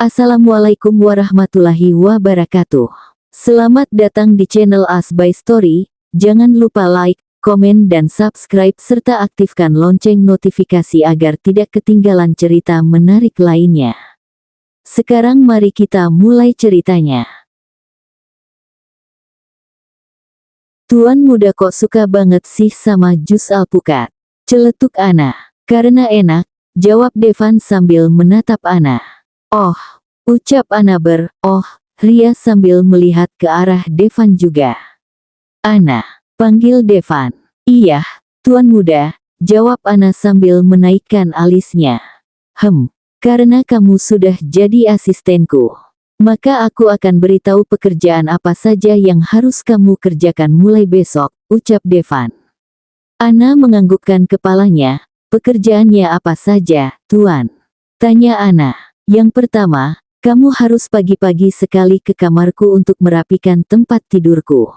Assalamualaikum warahmatullahi wabarakatuh. Selamat datang di channel As by Story. Jangan lupa like, komen dan subscribe serta aktifkan lonceng notifikasi agar tidak ketinggalan cerita menarik lainnya. Sekarang mari kita mulai ceritanya. Tuan muda kok suka banget sih sama jus alpukat? Celetuk Ana. Karena enak, jawab Devan sambil menatap Ana. Oh, ucap Ana ria sambil melihat ke arah Devan juga. Ana, panggil Devan. Iya, Tuan muda, jawab Ana sambil menaikkan alisnya. Karena kamu sudah jadi asistenku, maka aku akan beritahu pekerjaan apa saja yang harus kamu kerjakan mulai besok, ucap Devan. Ana menganggukkan kepalanya. Pekerjaannya apa saja, Tuan? Tanya Ana. Yang pertama, kamu harus pagi-pagi sekali ke kamarku untuk merapikan tempat tidurku.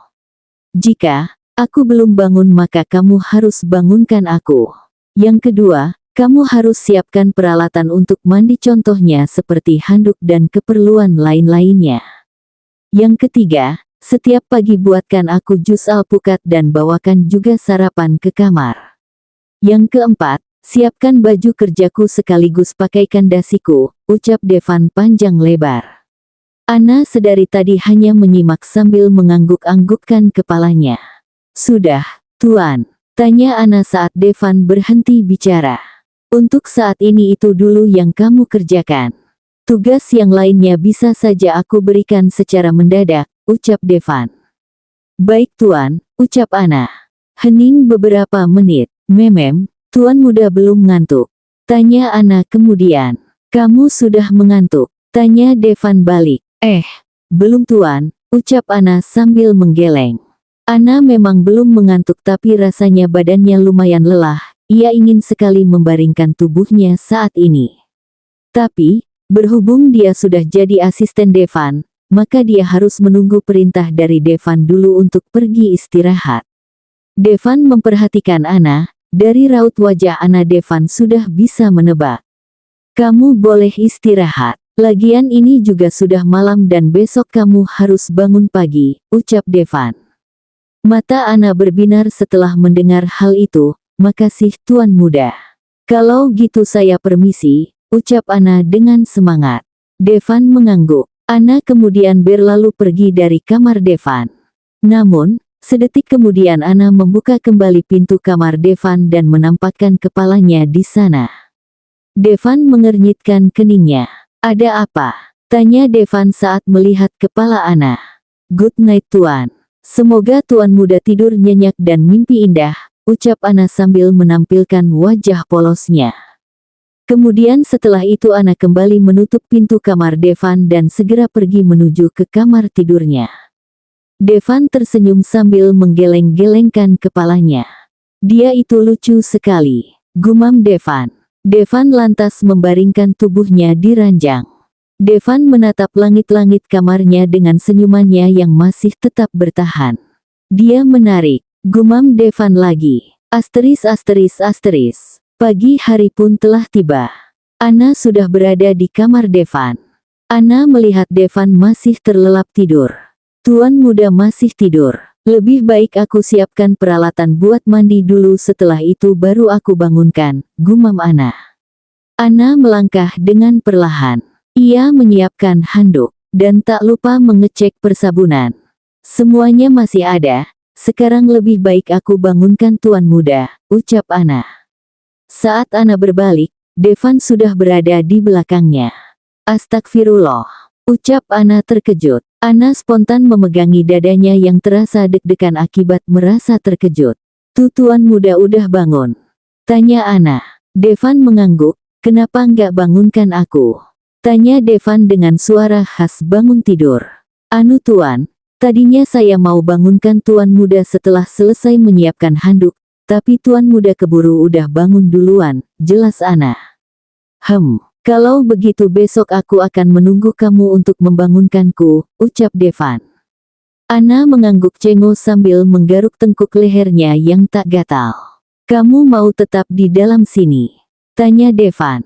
Jika aku belum bangun maka kamu harus bangunkan aku. Yang kedua, kamu harus siapkan peralatan untuk mandi contohnya seperti handuk dan keperluan lain-lainnya. Yang ketiga, setiap pagi buatkan aku jus alpukat dan bawakan juga sarapan ke kamar. Yang keempat, siapkan baju kerjaku sekaligus pakaikan dasiku, ucap Devan panjang lebar. Ana sedari tadi hanya menyimak sambil mengangguk-anggukkan kepalanya. Sudah, Tuan, tanya Ana saat Devan berhenti bicara. Untuk saat ini itu dulu yang kamu kerjakan. Tugas yang lainnya bisa saja aku berikan secara mendadak, ucap Devan. Baik Tuan, ucap Ana. Hening beberapa menit. Tuan muda belum ngantuk? Tanya Ana kemudian. Kamu sudah mengantuk? Tanya Devan balik. Belum Tuan, ucap Ana sambil menggeleng. Ana memang belum mengantuk tapi rasanya badannya lumayan lelah, ia ingin sekali membaringkan tubuhnya saat ini. Tapi, berhubung dia sudah jadi asisten Devan, maka dia harus menunggu perintah dari Devan dulu untuk pergi istirahat. Devan memperhatikan Ana. Dari raut wajah Ana Devan sudah bisa menebak. Kamu boleh istirahat. Lagian ini juga sudah malam dan besok kamu harus bangun pagi, ucap Devan. Mata Ana berbinar setelah mendengar hal itu. Makasih Tuan muda. Kalau gitu saya permisi, ucap Ana dengan semangat. Devan mengangguk. Ana kemudian berlalu pergi dari kamar Devan. Namun, sedetik kemudian Ana membuka kembali pintu kamar Devan dan menampakkan kepalanya di sana. Devan mengernyitkan keningnya. Ada apa? Tanya Devan saat melihat kepala Ana. Good night Tuan. Semoga Tuan muda tidur nyenyak dan mimpi indah, ucap Ana sambil menampilkan wajah polosnya. Kemudian setelah itu Ana kembali menutup pintu kamar Devan dan segera pergi menuju ke kamar tidurnya. Devan tersenyum sambil menggeleng-gelengkan kepalanya. Dia itu lucu sekali, gumam Devan. Devan lantas membaringkan tubuhnya di ranjang. Devan menatap langit-langit kamarnya dengan senyumannya yang masih tetap bertahan. Dia menarik, gumam Devan lagi. Pagi hari pun telah tiba. Ana sudah berada di kamar Devan. Ana melihat Devan masih terlelap tidur. Tuan muda masih tidur. Lebih baik aku siapkan peralatan buat mandi dulu setelah itu baru aku bangunkan, gumam Ana. Ana melangkah dengan perlahan. Ia menyiapkan handuk, dan tak lupa mengecek persabunan. Semuanya masih ada, sekarang lebih baik aku bangunkan Tuan muda, ucap Ana. Saat Ana berbalik, Devan sudah berada di belakangnya. Astagfirullah, ucap Ana terkejut. Ana spontan memegangi dadanya yang terasa deg-degan akibat merasa terkejut. Tuan muda udah bangun? Tanya Ana. Devan mengangguk. Kenapa nggak bangunkan aku? Tanya Devan dengan suara khas bangun tidur. Anu Tuan, tadinya saya mau bangunkan Tuan muda setelah selesai menyiapkan handuk, tapi Tuan muda keburu udah bangun duluan, jelas Ana. Kalau begitu besok aku akan menunggu kamu untuk membangunkanku, ucap Devan. Ana mengangguk cengok sambil menggaruk tengkuk lehernya yang tak gatal. Kamu mau tetap di dalam sini? Tanya Devan.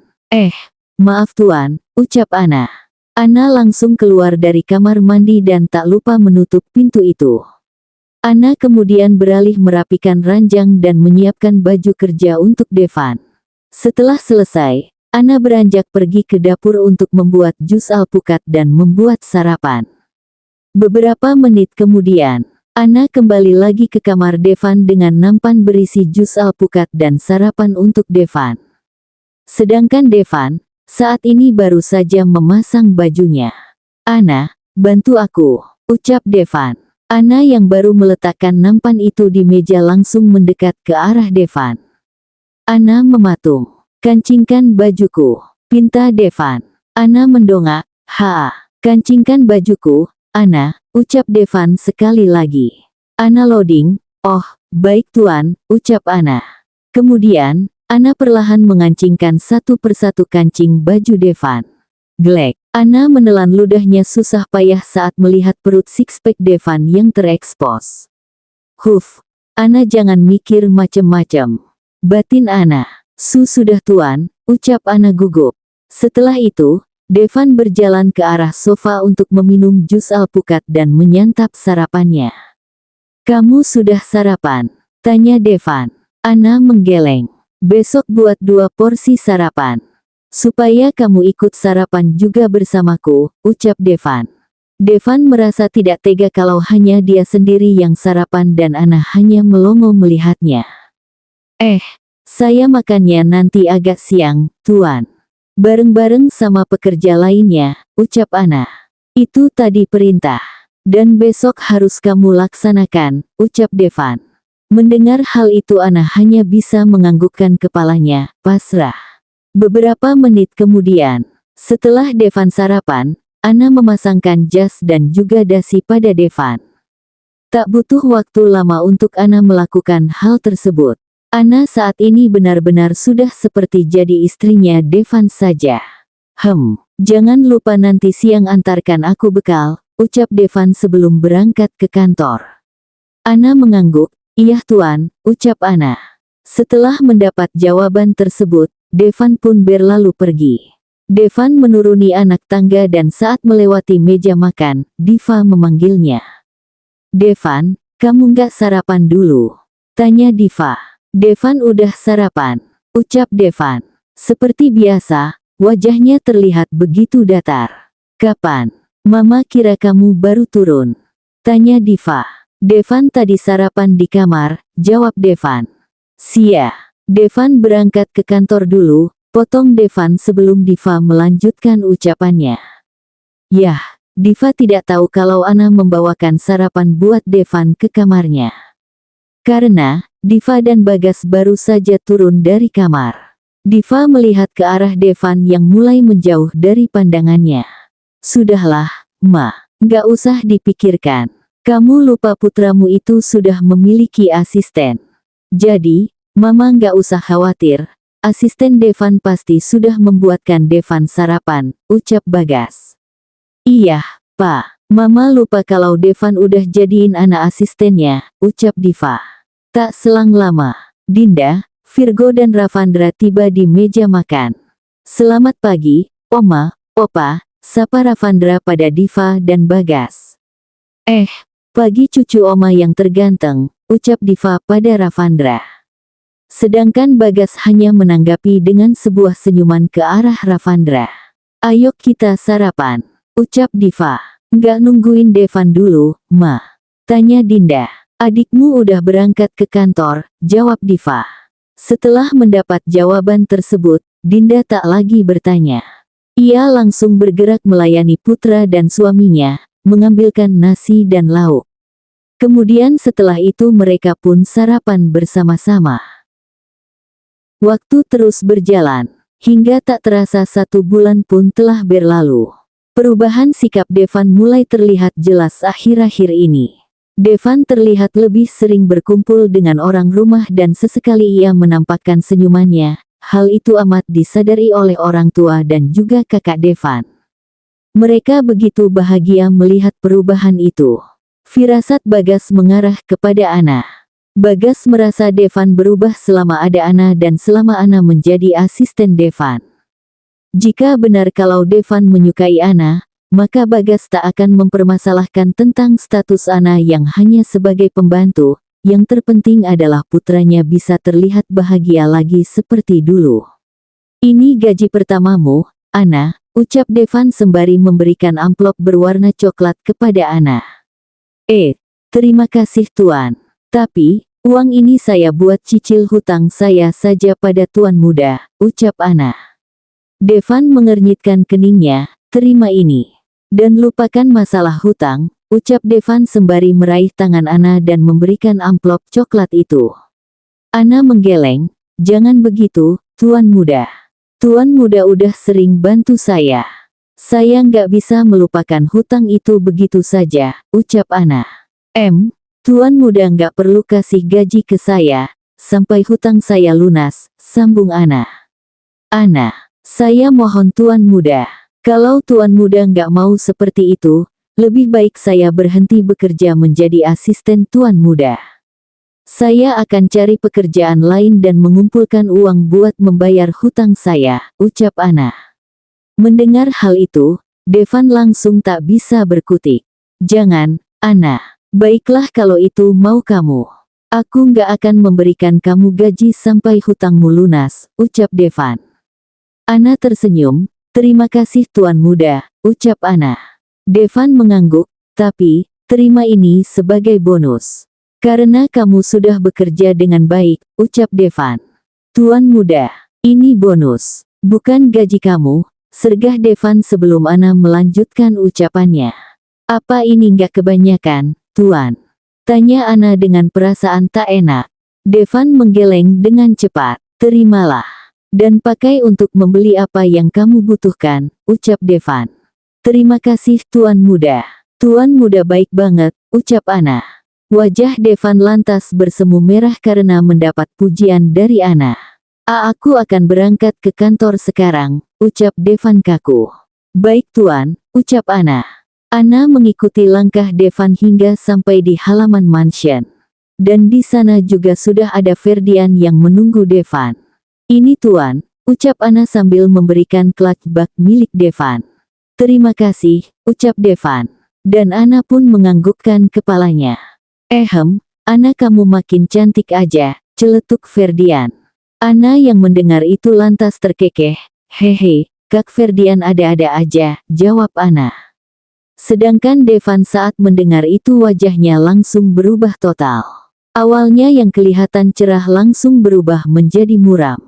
Maaf Tuan, ucap Ana. Ana langsung keluar dari kamar mandi dan tak lupa menutup pintu itu. Ana kemudian beralih merapikan ranjang dan menyiapkan baju kerja untuk Devan. Setelah selesai, Ana beranjak pergi ke dapur untuk membuat jus alpukat dan membuat sarapan. Beberapa menit kemudian, Ana kembali lagi ke kamar Devan dengan nampan berisi jus alpukat dan sarapan untuk Devan. Sedangkan Devan, saat ini baru saja memasang bajunya. "Ana, bantu aku," ucap Devan. Ana yang baru meletakkan nampan itu di meja langsung mendekat ke arah Devan. "Ana mematung. Kancingkan bajuku," pinta Devan. Ana mendongak. Kancingkan bajuku, Ana," ucap Devan sekali lagi. Ana loading. "Oh, baik tuan," ucap Ana. Kemudian, Ana perlahan mengancingkan satu persatu kancing baju Devan. Glek. Ana menelan ludahnya susah payah saat melihat perut six-pack Devan yang terekspos. "Huf, Ana jangan mikir macem-macem," batin Ana. Sudah tuan," ucap Ana gugup. Setelah itu, Devan berjalan ke arah sofa untuk meminum jus alpukat dan menyantap sarapannya. "Kamu sudah sarapan?" tanya Devan. Ana menggeleng. "Besok buat 2 porsi sarapan. Supaya kamu ikut sarapan juga bersamaku," ucap Devan. Devan merasa tidak tega kalau hanya dia sendiri yang sarapan dan Ana hanya melongo melihatnya. Saya makannya nanti agak siang, tuan. Bareng-bareng sama pekerja lainnya," ucap Ana. "Itu tadi perintah. Dan besok harus kamu laksanakan," ucap Devan. Mendengar hal itu Ana hanya bisa menganggukkan kepalanya, pasrah. Beberapa menit kemudian, setelah Devan sarapan, Ana memasangkan jas dan juga dasi pada Devan. Tak butuh waktu lama untuk Ana melakukan hal tersebut. Ana saat ini benar-benar sudah seperti jadi istrinya Devan saja. Jangan lupa nanti siang antarkan aku bekal," ucap Devan sebelum berangkat ke kantor. Ana mengangguk. "Iya tuan," ucap Ana. Setelah mendapat jawaban tersebut, Devan pun berlalu pergi. Devan menuruni anak tangga dan saat melewati meja makan, Diva memanggilnya. "Devan, kamu nggak sarapan dulu?" tanya Diva. "Devan udah sarapan," ucap Devan. Seperti biasa, wajahnya terlihat begitu datar. "Kapan? Mama kira kamu baru turun," tanya Diva. "Devan tadi sarapan di kamar," jawab Devan. "Sia." Devan berangkat ke kantor dulu, potong Devan sebelum Diva melanjutkan ucapannya. Yah, Diva tidak tahu kalau Ana membawakan sarapan buat Devan ke kamarnya. Karena, Diva dan Bagas baru saja turun dari kamar. Diva melihat ke arah Devan yang mulai menjauh dari pandangannya. "Sudahlah, Ma, nggak usah dipikirkan. Kamu lupa putramu itu sudah memiliki asisten. Jadi, Mama nggak usah khawatir, asisten Devan pasti sudah membuatkan Devan sarapan," ucap Bagas. "Iya, Pak. Mama lupa kalau Devan udah jadiin Ana asistennya," ucap Diva. Tak selang lama, Dinda, Virgo dan Ravandra tiba di meja makan. "Selamat pagi, Oma, Opa," sapa Ravandra pada Diva dan Bagas. Pagi cucu Oma yang terganteng," ucap Diva pada Ravandra. Sedangkan Bagas hanya menanggapi dengan sebuah senyuman ke arah Ravandra. "Ayo kita sarapan," ucap Diva. "Nggak nungguin Devan dulu, Ma?" tanya Dinda. "Adikmu udah berangkat ke kantor," jawab Diva. Setelah mendapat jawaban tersebut, Dinda tak lagi bertanya. Ia langsung bergerak melayani putra dan suaminya, mengambilkan nasi dan lauk. Kemudian setelah itu mereka pun sarapan bersama-sama. Waktu terus berjalan, hingga tak terasa 1 bulan pun telah berlalu. Perubahan sikap Devan mulai terlihat jelas akhir-akhir ini. Devan terlihat lebih sering berkumpul dengan orang rumah dan sesekali ia menampakkan senyumannya. Hal itu amat disadari oleh orang tua dan juga kakak Devan. Mereka begitu bahagia melihat perubahan itu. Firasat Bagas mengarah kepada Ana. Bagas merasa Devan berubah selama ada Ana dan selama Ana menjadi asisten Devan. Jika benar kalau Devan menyukai Ana, maka Bagas tak akan mempermasalahkan tentang status Ana yang hanya sebagai pembantu. Yang terpenting adalah putranya bisa terlihat bahagia lagi seperti dulu. Ini gaji pertamamu, Ana, ucap Devan sembari memberikan amplop berwarna coklat kepada Ana. Terima kasih Tuan. Tapi, uang ini saya buat cicil hutang saya saja pada Tuan Muda, ucap Ana. Devan mengernyitkan keningnya, terima ini. Dan lupakan masalah hutang, ucap Devan sembari meraih tangan Ana dan memberikan amplop coklat itu. Ana menggeleng, jangan begitu, Tuan Muda. Tuan Muda udah sering bantu saya. Saya nggak bisa melupakan hutang itu begitu saja, ucap Ana. Tuan Muda nggak perlu kasih gaji ke saya, sampai hutang saya lunas, sambung Ana. Ana, saya mohon Tuan Muda, kalau Tuan Muda nggak mau seperti itu, lebih baik saya berhenti bekerja menjadi asisten Tuan Muda. Saya akan cari pekerjaan lain dan mengumpulkan uang buat membayar hutang saya, ucap Ana. Mendengar hal itu, Devan langsung tak bisa berkutik. Jangan, Ana. Baiklah kalau itu mau kamu. Aku nggak akan memberikan kamu gaji sampai hutangmu lunas, ucap Devan. Ana tersenyum, terima kasih Tuan Muda, ucap Ana. Devan mengangguk, tapi, terima ini sebagai bonus. Karena kamu sudah bekerja dengan baik, ucap Devan. Tuan Muda, ini bonus, bukan gaji kamu, sergah Devan sebelum Ana melanjutkan ucapannya. Apa ini nggak kebanyakan, Tuan? Tanya Ana dengan perasaan tak enak. Devan menggeleng dengan cepat. Terimalah. Dan pakai untuk membeli apa yang kamu butuhkan, ucap Devan. Terima kasih Tuan Muda. Tuan Muda baik banget, ucap Ana. Wajah Devan lantas bersemu merah karena mendapat pujian dari Ana. Aku akan berangkat ke kantor sekarang, ucap Devan kaku. Baik Tuan, ucap Ana. Ana mengikuti langkah Devan hingga sampai di halaman mansion. Dan di sana juga sudah ada Ferdian yang menunggu Devan. Ini Tuan, ucap Ana sambil memberikan clutch bag milik Devan. Terima kasih, ucap Devan. Dan Ana pun menganggukkan kepalanya. Ana kamu makin cantik aja, celetuk Ferdian. Ana yang mendengar itu lantas terkekeh. Hehe, Kak Ferdian ada-ada aja, jawab Ana. Sedangkan Devan saat mendengar itu wajahnya langsung berubah total. Awalnya yang kelihatan cerah langsung berubah menjadi muram.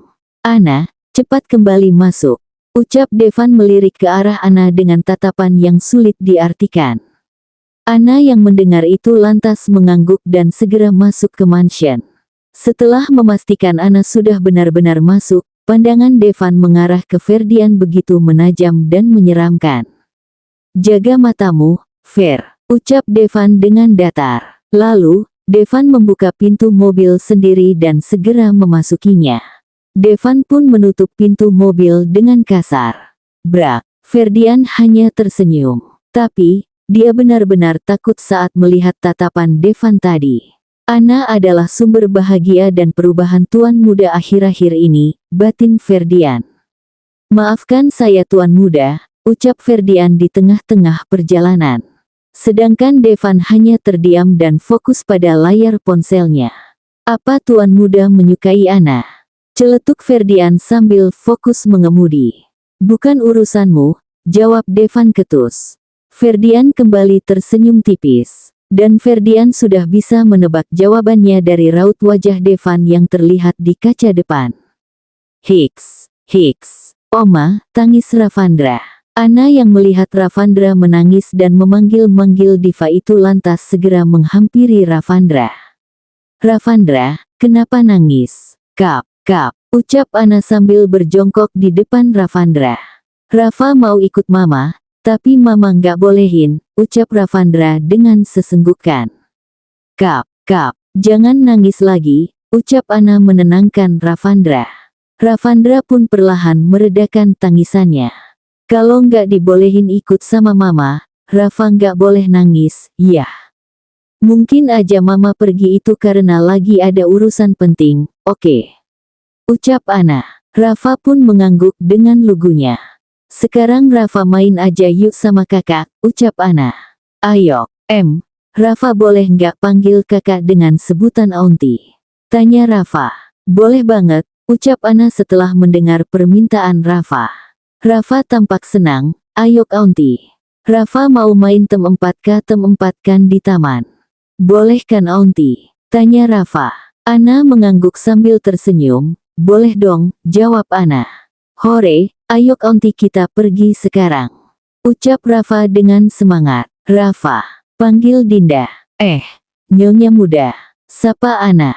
Ana, cepat kembali masuk, ucap Devan melirik ke arah Ana dengan tatapan yang sulit diartikan. Ana yang mendengar itu lantas mengangguk dan segera masuk ke mansion. Setelah memastikan Ana sudah benar-benar masuk, pandangan Devan mengarah ke Ferdian begitu menajam dan menyeramkan. Jaga matamu, Fer, ucap Devan dengan datar. Lalu, Devan membuka pintu mobil sendiri dan segera memasukinya. Devan pun menutup pintu mobil dengan kasar. Brak, Ferdian hanya tersenyum. Tapi, dia benar-benar takut saat melihat tatapan Devan tadi. Ana adalah sumber bahagia dan perubahan Tuan Muda akhir-akhir ini, batin Ferdian. Maafkan saya Tuan Muda, ucap Ferdian di tengah-tengah perjalanan. Sedangkan Devan hanya terdiam dan fokus pada layar ponselnya. Apa Tuan Muda menyukai Ana? Celetuk Ferdian sambil fokus mengemudi. Bukan urusanmu, jawab Devan ketus. Ferdian kembali tersenyum tipis. Dan Ferdian sudah bisa menebak jawabannya dari raut wajah Devan yang terlihat di kaca depan. Hiks, Oma, tangis Ravandra. Ana yang melihat Ravandra menangis dan memanggil-manggil diva itu lantas segera menghampiri Ravandra. Ravandra, kenapa nangis? Kap, ucap Ana sambil berjongkok di depan Ravandra. Rava mau ikut mama, tapi mama nggak bolehin, ucap Ravandra dengan sesenggukan. Kap, jangan nangis lagi, ucap Ana menenangkan Ravandra. Ravandra pun perlahan meredakan tangisannya. Kalau nggak dibolehin ikut sama mama, Rava nggak boleh nangis, ya. Mungkin aja mama pergi itu karena lagi ada urusan penting, oke. Ucap Ana. Rava pun mengangguk dengan lugunya. Sekarang Rafa main aja yuk sama kakak, ucap Ana. Ayo, Rafa boleh nggak panggil kakak dengan sebutan Aunty? Tanya Rafa. Boleh banget, ucap Ana setelah mendengar permintaan Rafa. Rafa tampak senang, ayo Aunty. Rafa mau main tem 4K kan di taman. Boleh kan Aunty? Tanya Rafa. Ana mengangguk sambil tersenyum. Boleh dong, jawab Ana. Hore, ayo Aunty kita pergi sekarang. Ucap Rafa dengan semangat. Rafa, panggil Dinda. Nyonya muda. Sapa Ana.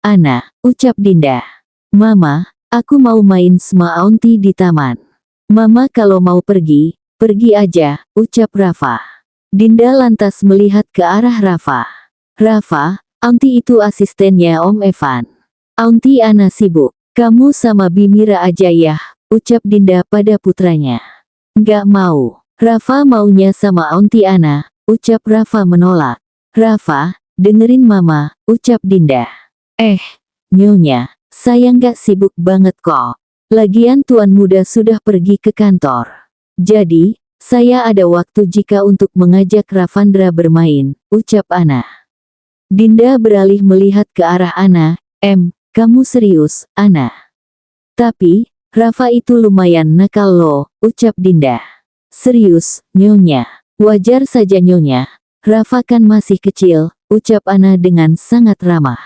Ana, ucap Dinda. Mama, aku mau main sama Aunty di taman. Mama kalau mau pergi, pergi aja, ucap Rafa. Dinda lantas melihat ke arah Rafa. Rafa, Aunty itu asistennya Om Evan. Aunty Ana sibuk. Kamu sama Bimira aja ya, ucap Dinda pada putranya. Nggak mau. Rafa maunya sama Aunty Ana, ucap Rafa menolak. Rafa, dengerin mama, ucap Dinda. Nyonya, saya nggak sibuk banget kok. Lagian tuan muda sudah pergi ke kantor. Jadi, saya ada waktu jika untuk mengajak Ravandra bermain, ucap Ana. Dinda beralih melihat ke arah Ana. Kamu serius, Ana? Tapi, Rafa itu lumayan nakal loh, ucap Dinda. Serius, Nyonya. Wajar saja Nyonya. Rafa kan masih kecil, ucap Ana dengan sangat ramah.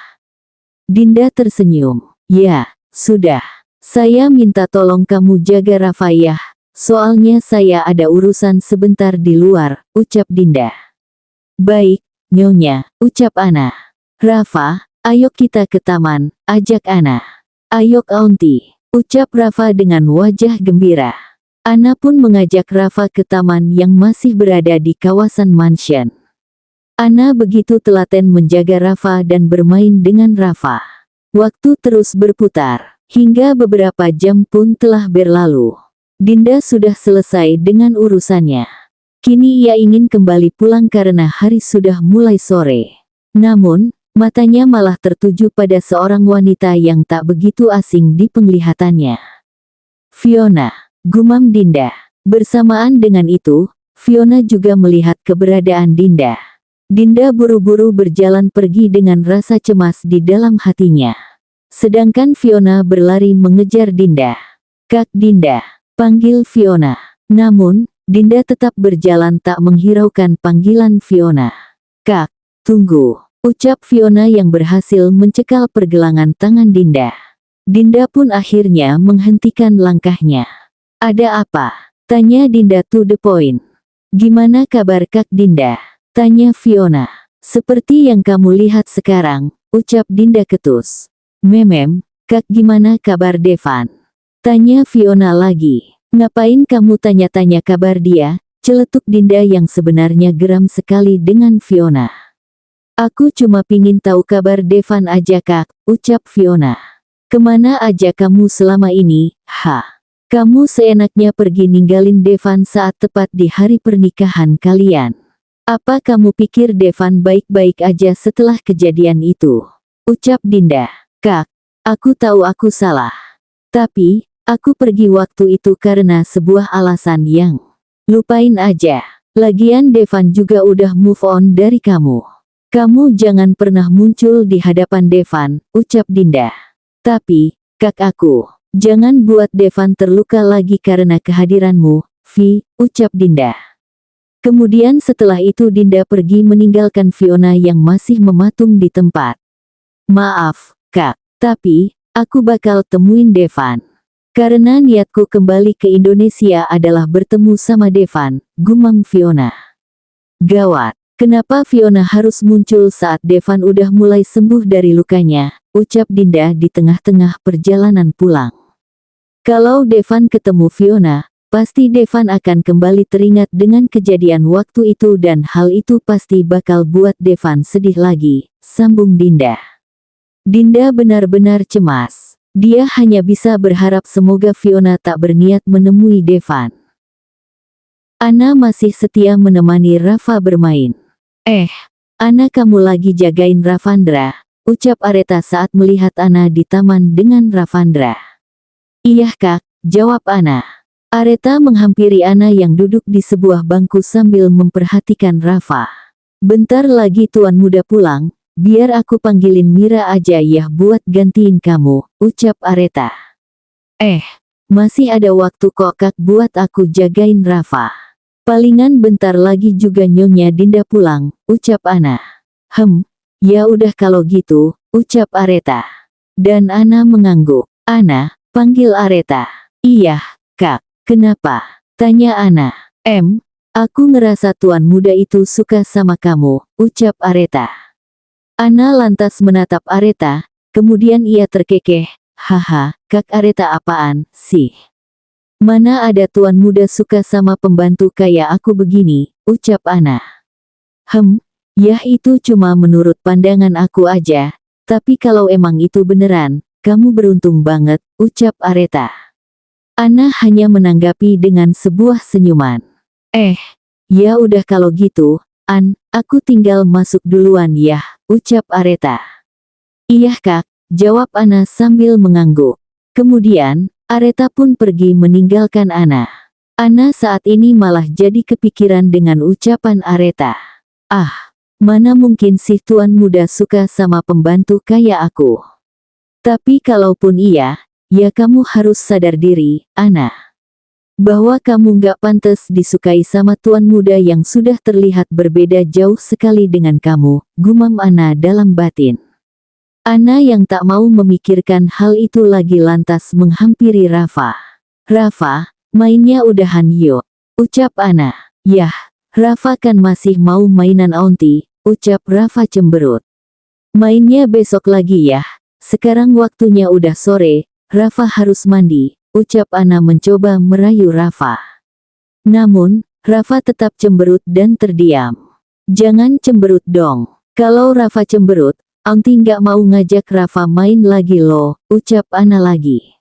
Dinda tersenyum. Ya, sudah. Saya minta tolong kamu jaga Rafa ya. Soalnya saya ada urusan sebentar di luar, ucap Dinda. Baik, Nyonya, ucap Ana. Rafa, ayo kita ke taman, ajak Ana. Ayo Aunty, ucap Rafa dengan wajah gembira. Ana pun mengajak Rafa ke taman yang masih berada di kawasan mansion. Ana begitu telaten menjaga Rafa dan bermain dengan Rafa. Waktu terus berputar, hingga beberapa jam pun telah berlalu. Dinda sudah selesai dengan urusannya. Kini ia ingin kembali pulang karena hari sudah mulai sore. Namun, matanya malah tertuju pada seorang wanita yang tak begitu asing di penglihatannya. Fiona, gumam Dinda. Bersamaan dengan itu, Fiona juga melihat keberadaan Dinda. Dinda buru-buru berjalan pergi dengan rasa cemas di dalam hatinya. Sedangkan Fiona berlari mengejar Dinda. Kak Dinda, panggil Fiona. Namun, Dinda tetap berjalan tak menghiraukan panggilan Fiona. Kak, tunggu, ucap Fiona yang berhasil mencekal pergelangan tangan Dinda. Dinda pun akhirnya menghentikan langkahnya. Ada apa? Tanya Dinda to the point. Gimana kabar Kak Dinda? Tanya Fiona. Seperti yang kamu lihat sekarang, ucap Dinda ketus. Kak gimana kabar Devan? Tanya Fiona lagi. Ngapain kamu tanya-tanya kabar dia? Celetuk Dinda yang sebenarnya geram sekali dengan Fiona. Aku cuma pingin tahu kabar Devan aja Kak, ucap Fiona. Kemana aja kamu selama ini, Kamu seenaknya pergi ninggalin Devan saat tepat di hari pernikahan kalian. Apa kamu pikir Devan baik-baik aja setelah kejadian itu? Ucap Dinda. Kak, aku tahu aku salah. Tapi, aku pergi waktu itu karena sebuah alasan yang... Lupain aja. Lagian Devan juga udah move on dari kamu. Kamu jangan pernah muncul di hadapan Devan, ucap Dinda. Tapi, Kak aku... Jangan buat Devan terluka lagi karena kehadiranmu, ucap Dinda. Kemudian setelah itu Dinda pergi meninggalkan Fiona yang masih mematung di tempat. Maaf, Kak, tapi, aku bakal temuin Devan. Karena niatku kembali ke Indonesia adalah bertemu sama Devan, gumam Fiona. Gawat, kenapa Fiona harus muncul saat Devan udah mulai sembuh dari lukanya, ucap Dinda di tengah-tengah perjalanan pulang. Kalau Devan ketemu Fiona, pasti Devan akan kembali teringat dengan kejadian waktu itu dan hal itu pasti bakal buat Devan sedih lagi, sambung Dinda. Dinda benar-benar cemas. Dia hanya bisa berharap semoga Fiona tak berniat menemui Devan. Ana masih setia menemani Rafa bermain. Ana kamu lagi jagain Ravandra, ucap Areta saat melihat Ana di taman dengan Ravandra. Iya Kak, jawab Ana. Areta menghampiri Ana yang duduk di sebuah bangku sambil memperhatikan Rafa. Bentar lagi tuan muda pulang, biar aku panggilin Mira aja ya buat gantiin kamu, ucap Areta. Masih ada waktu kok Kak buat aku jagain Rafa. Palingan bentar lagi juga Nyonya Dinda pulang, ucap Ana. Ya udah kalau gitu, ucap Areta. Dan Ana mengangguk. Ana, panggil Areta. Iya, Kak. Kenapa? Tanya Ana. Aku ngerasa tuan muda itu suka sama kamu, ucap Areta. Ana lantas menatap Areta, kemudian ia terkekeh. Haha, Kak Areta apaan sih? Mana ada tuan muda suka sama pembantu kayak aku begini, ucap Ana. Ya itu cuma menurut pandangan aku aja, tapi kalau emang itu beneran, kamu beruntung banget, ucap Areta. Ana hanya menanggapi dengan sebuah senyuman. Ya udah kalau gitu, aku tinggal masuk duluan ya, ucap Areta. Iya Kak, jawab Ana sambil mengangguk. Kemudian, Areta pun pergi meninggalkan Ana. Ana saat ini malah jadi kepikiran dengan ucapan Areta. Mana mungkin sih tuan muda suka sama pembantu kayak aku. Tapi kalaupun iya, ya kamu harus sadar diri, Ana. Bahwa kamu gak pantas disukai sama tuan muda yang sudah terlihat berbeda jauh sekali dengan kamu, gumam Ana dalam batin. Ana yang tak mau memikirkan hal itu lagi lantas menghampiri Rafa. Rafa, mainnya udahan yuk, ucap Ana. Yah, Rafa kan masih mau mainan aunty, ucap Rafa cemberut. Mainnya besok lagi ya, sekarang waktunya udah sore. Rafa harus mandi, ucap Ana mencoba merayu Rafa. Namun, Rafa tetap cemberut dan terdiam. Jangan cemberut dong. Kalau Rafa cemberut, aunty nggak mau ngajak Rafa main lagi loh, ucap Ana lagi.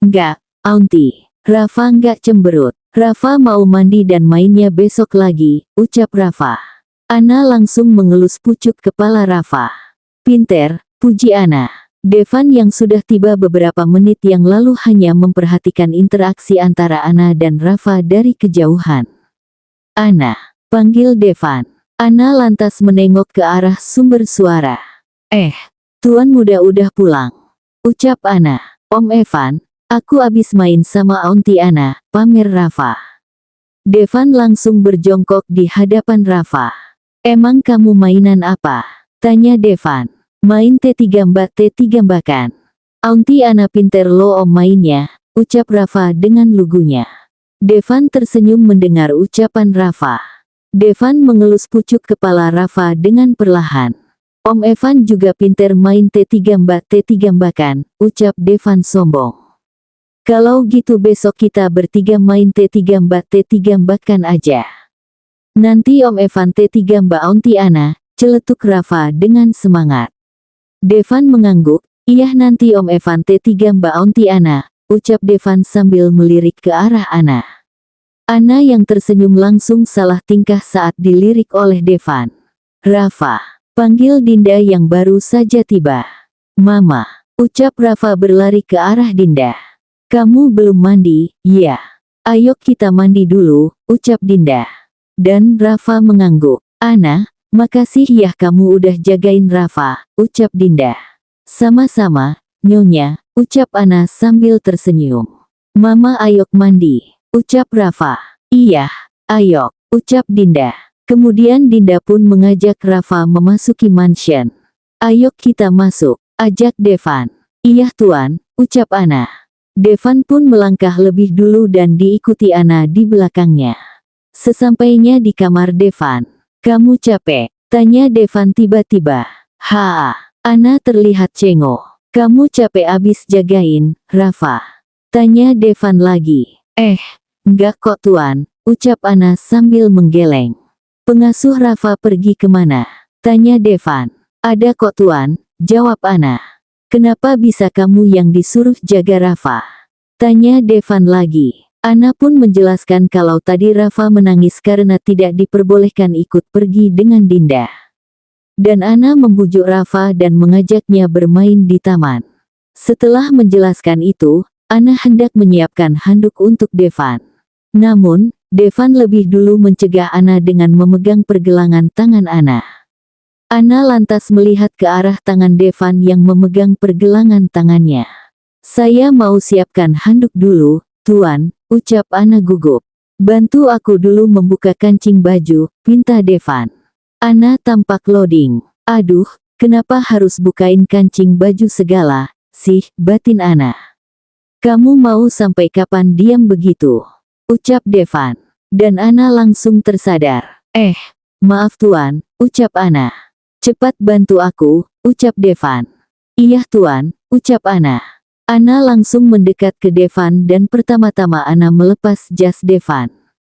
Nggak, aunty. Rafa nggak cemberut. Rafa mau mandi dan mainnya besok lagi, ucap Rafa. Ana langsung mengelus pucuk kepala Rafa. Pinter, puji Ana. Devan yang sudah tiba beberapa menit yang lalu hanya memperhatikan interaksi antara Ana dan Rafa dari kejauhan. Ana, panggil Devan. Ana lantas menengok ke arah sumber suara. Tuan muda udah pulang, ucap Ana. Om Evan, aku abis main sama aunty Ana, pamer Rafa. Devan langsung berjongkok di hadapan Rafa. Emang kamu mainan apa? Tanya Devan. Main T3 Mbak T3 Mbakan. Aunty Ana pinter lo om mainnya, ucap Rafa dengan lugunya. Devan tersenyum mendengar ucapan Rafa. Devan mengelus pucuk kepala Rafa dengan perlahan. Om Evan juga pinter main T3 Mbak T3 Mbakan, ucap Devan sombong. Kalau gitu besok kita bertiga main T3 Mbak T3 Mbakan aja. Nanti Om Evan T3 Mbak aunty Ana, celetuk Rafa dengan semangat. Devan mengangguk, iya nanti Om Evan T3 Mbak aunty Ana, ucap Devan sambil melirik ke arah Ana. Ana yang tersenyum langsung salah tingkah saat dilirik oleh Devan. Rafa, panggil Dinda yang baru saja tiba. Mama, ucap Rafa berlari ke arah Dinda. Kamu belum mandi, ya? Ayo kita mandi dulu, ucap Dinda. Dan Rafa mengangguk. Ana, makasih ya kamu udah jagain Rafa, ucap Dinda. Sama-sama, Nyonya, ucap Ana sambil tersenyum. Mama ayok mandi, ucap Rafa. Iya, ayok, ucap Dinda. Kemudian Dinda pun mengajak Rafa memasuki mansion. Ayok kita masuk, ajak Devan. Iya tuan, ucap Ana. Devan pun melangkah lebih dulu dan diikuti Ana di belakangnya. Sesampainya di kamar Devan. Kamu capek? Tanya Devan tiba-tiba. Ana terlihat cengok. Kamu capek abis jagain, Rafa? Tanya Devan lagi. Enggak kok tuan, ucap Ana sambil menggeleng. Pengasuh Rafa pergi kemana? Tanya Devan. Ada kok tuan, jawab Ana. Kenapa bisa kamu yang disuruh jaga Rafa? Tanya Devan lagi. Ana pun menjelaskan kalau tadi Rafa menangis karena tidak diperbolehkan ikut pergi dengan Dinda. Dan Ana membujuk Rafa dan mengajaknya bermain di taman. Setelah menjelaskan itu, Ana hendak menyiapkan handuk untuk Devan. Namun, Devan lebih dulu mencegah Ana dengan memegang pergelangan tangan Ana. Ana lantas melihat ke arah tangan Devan yang memegang pergelangan tangannya. "Saya mau siapkan handuk dulu, Tuan," ucap Ana gugup. "Bantu aku dulu membuka kancing baju," pinta Devan. Ana tampak loading. "Aduh, kenapa harus bukain kancing baju segala, sih?" batin Ana. "Kamu mau sampai kapan diam begitu?" ucap Devan. Dan Ana langsung tersadar. Maaf Tuan," ucap Ana. "Cepat bantu aku," ucap Devan. "Iya Tuan," ucap Ana. Ana langsung mendekat ke Devan dan pertama-tama Ana melepas jas Devan.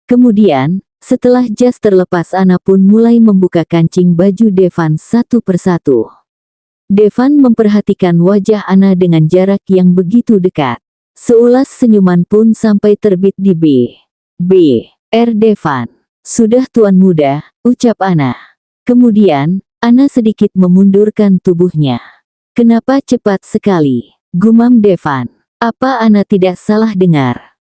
Kemudian, setelah jas terlepas Ana pun mulai membuka kancing baju Devan satu persatu. Devan memperhatikan wajah Ana dengan jarak yang begitu dekat. Seulas senyuman pun sampai terbit di B.R. Devan. "Sudah Tuan Muda," ucap Ana. Kemudian, Ana sedikit memundurkan tubuhnya. "Kenapa cepat sekali?" gumam Devan. "Apa Ana tidak salah dengar?"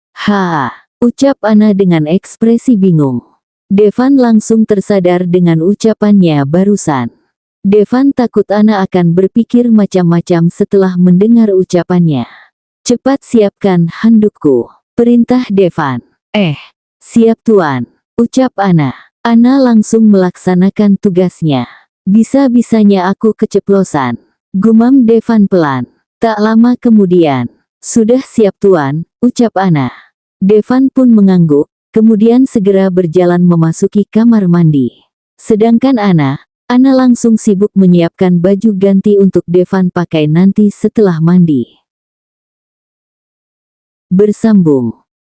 ucap Ana dengan ekspresi bingung. Devan langsung tersadar dengan ucapannya barusan. Devan takut Ana akan berpikir macam-macam setelah mendengar ucapannya. "Cepat siapkan handukku," perintah Devan. Siap Tuan," ucap Ana. Ana langsung melaksanakan tugasnya. "Bisa-bisanya aku keceplosan," gumam Devan pelan. Tak lama kemudian, "Sudah siap Tuan," ucap Ana. Devan pun mengangguk, kemudian segera berjalan memasuki kamar mandi. Sedangkan Ana langsung sibuk menyiapkan baju ganti untuk Devan pakai nanti setelah mandi. Bersambung.